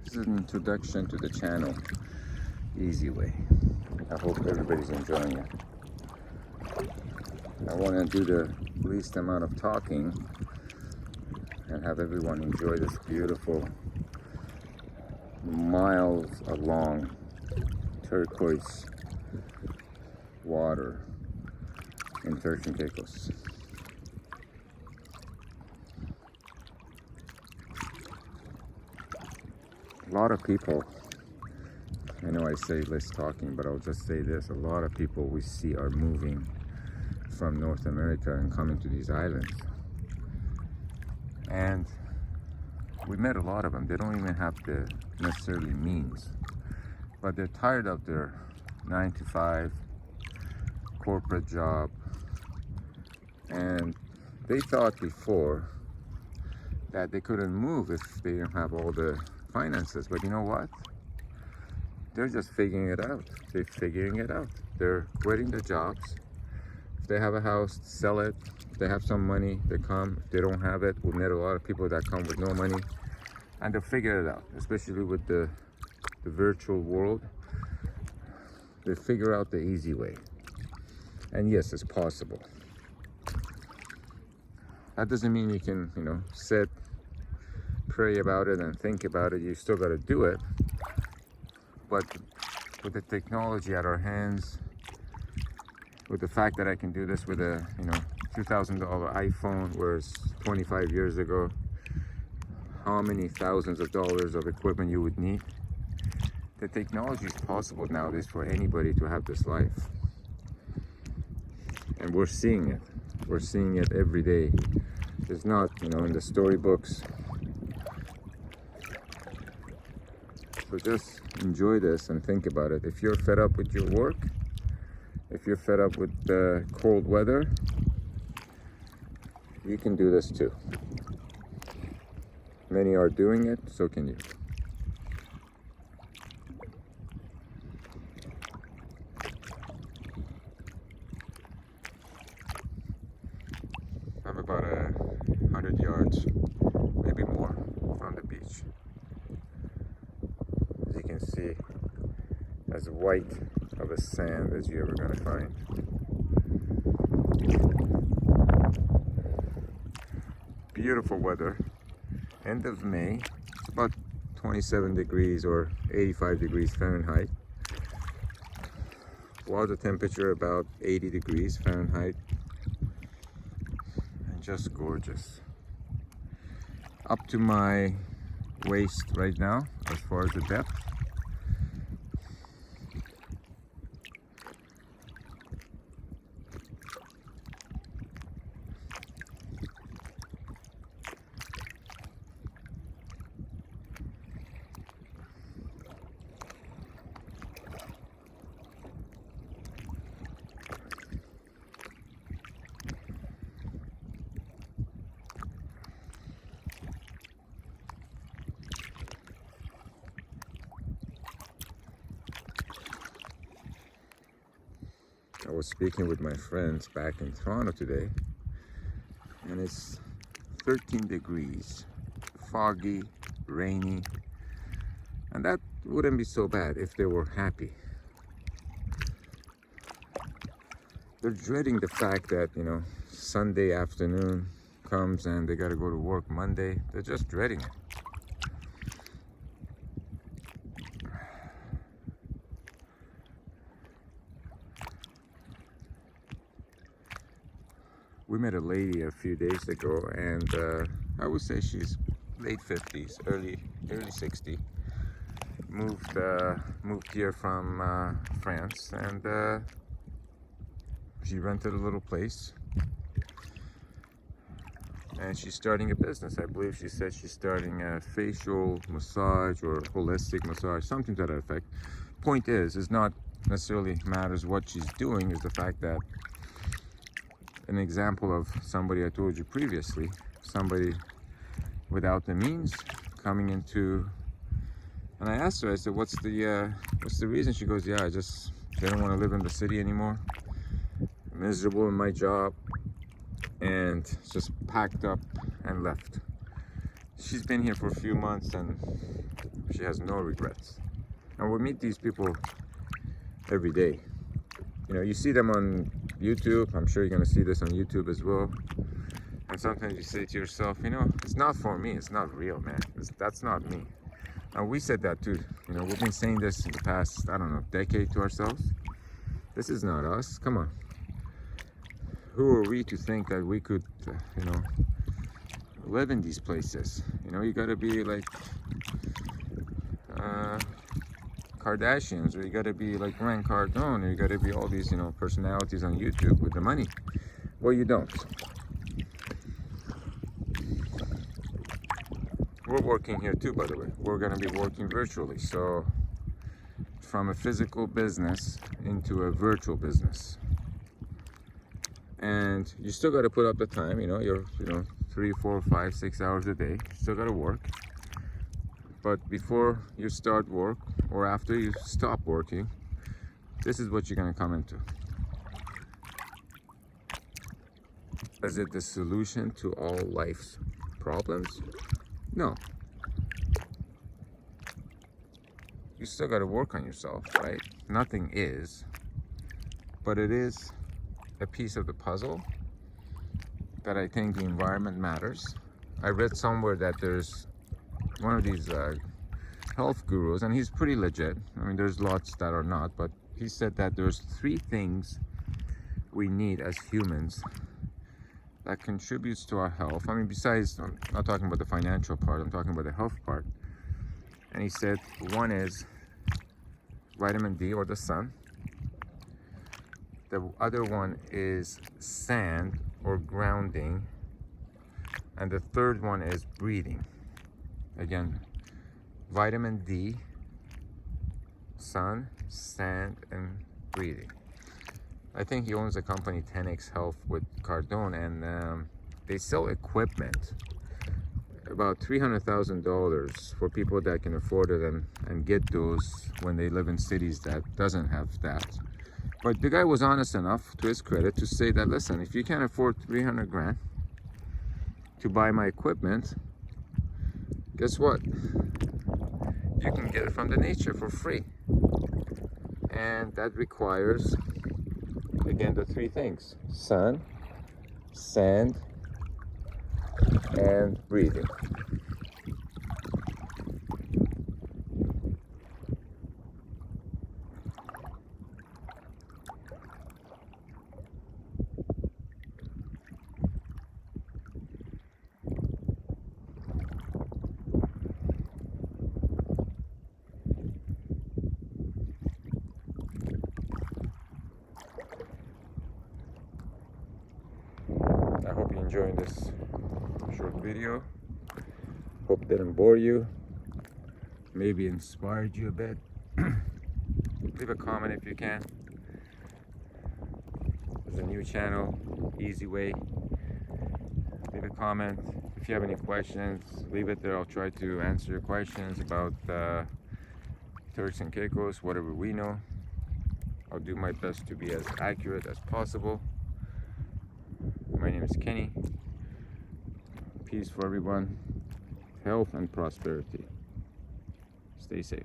This is an introduction to the channel, easy way. I hope everybody's enjoying it. I want to do the least amount of talking and have everyone enjoy this beautiful, miles along turquoise water in Turks and Caicos. A lot of people, I know I say less talking, but I'll just say this: a lot of people we see are moving from North America and coming to these islands. And we met a lot of them. They don't even have the necessarily means, but they're tired of their 9-to-5 corporate job. And they thought before that they couldn't move if they didn't have all the finances. But you know what? They're just figuring it out. They're figuring it out. They're quitting their jobs. If they have a house, sell it. If they have some money, they come. If they don't have it, we met a lot of people that come with no money, and they'll figure it out, especially with the virtual world. They figure out the easy way. And yes, it's possible. That doesn't mean you can, sit, pray about it and think about it. You still got to do it. But with the technology at our hands, with the fact that I can do this with a, $2,000 iPhone, whereas 25 years ago, how many thousands of dollars of equipment you would need? The technology is possible nowadays for anybody to have this life. And we're seeing it. We're seeing it every day. It's not, in the storybooks. So just enjoy this and think about it. If you're fed up with your work, if you're fed up with the cold weather, you can do this too. Many are doing it, so can you. I'm about 100 yards, maybe more, from the beach. As you can see, as white of a sand as you're ever going to find. Beautiful weather. End of May. It's about 27 degrees or 85 degrees Fahrenheit. Water temperature about 80 degrees Fahrenheit. And just gorgeous. Up to my waist right now as far as the depth. I was speaking with my friends back in Toronto today, and it's 13 degrees, foggy, rainy, and that wouldn't be so bad if they were happy. They're dreading the fact that, Sunday afternoon comes and they got to go to work Monday. They're just dreading it. We met a lady a few days ago, and I would say she's late 50s, early 60s. Moved here from France, and she rented a little place, and she's starting a business. I believe she said she's starting a facial massage or holistic massage, something to that effect. Point is not necessarily matters what she's doing, is the fact that an example of somebody I told you previously, somebody without the means coming into, and I asked her, I said, what's the reason? She goes, yeah, I don't want to live in the city anymore. I'm miserable in my job, and just packed up and left. she's been here for a few months and she has no regrets. And we meet these people every day. You know, you see them on YouTube. I'm sure you're gonna see this on YouTube as well. And sometimes you say to yourself, you know, it's not for me. It's not real, man. That's not me. And we said that too. You know, we've been saying this in the past, I don't know, decade to ourselves. This is not us. Come on. Who are we to think that we could, you know, live in these places? You know, you gotta be like Kardashians, or you gotta be like Grant Cardone, or you gotta be all these, you know, personalities on YouTube with the money. Well, you don't. We're working here too, by the way. We're gonna be working virtually, so from a physical business into a virtual business. And you still gotta put up the time, you know, you're 3, 4, 5, 6 hours a day. Still gotta work. But before you start work or after you stop working, this is what you're gonna come into. Is it the solution to all life's problems? No. You still got to work on yourself, right? Nothing is, but it is a piece of the puzzle that I think the environment matters. I read somewhere that there's one of these health gurus, and he's pretty legit. I mean, there's lots that are not, but he said that there's 3 things we need as humans that contributes to our health. I mean, besides, I'm not talking about the financial part, I'm talking about the health part. And he said one is vitamin D, or the sun. The other one is sand, or grounding. And the third one is breathing. Again, vitamin D, sun, sand, and breathing. I think he owns a company, 10X Health, with Cardone, and they sell equipment, about $300,000 for people that can afford it and get those when they live in cities that doesn't have that. But the guy was honest enough, to his credit, to say that, listen, if you can't afford 300 grand to buy my equipment, guess what? You can get it from the nature for free. And that requires, again, the 3 things: sun, sand, and breathing. I hope you're enjoying this short video. Hope it didn't bore you. Maybe inspired you a bit. Leave a comment if you can. There's a new channel, easy way. Leave a comment. If you have any questions, leave it there. I'll try to answer your questions about Turks and Caicos, whatever we know. I'll do my best to be as accurate as possible. My name is Kenny. Peace for everyone. Health and prosperity. Stay safe.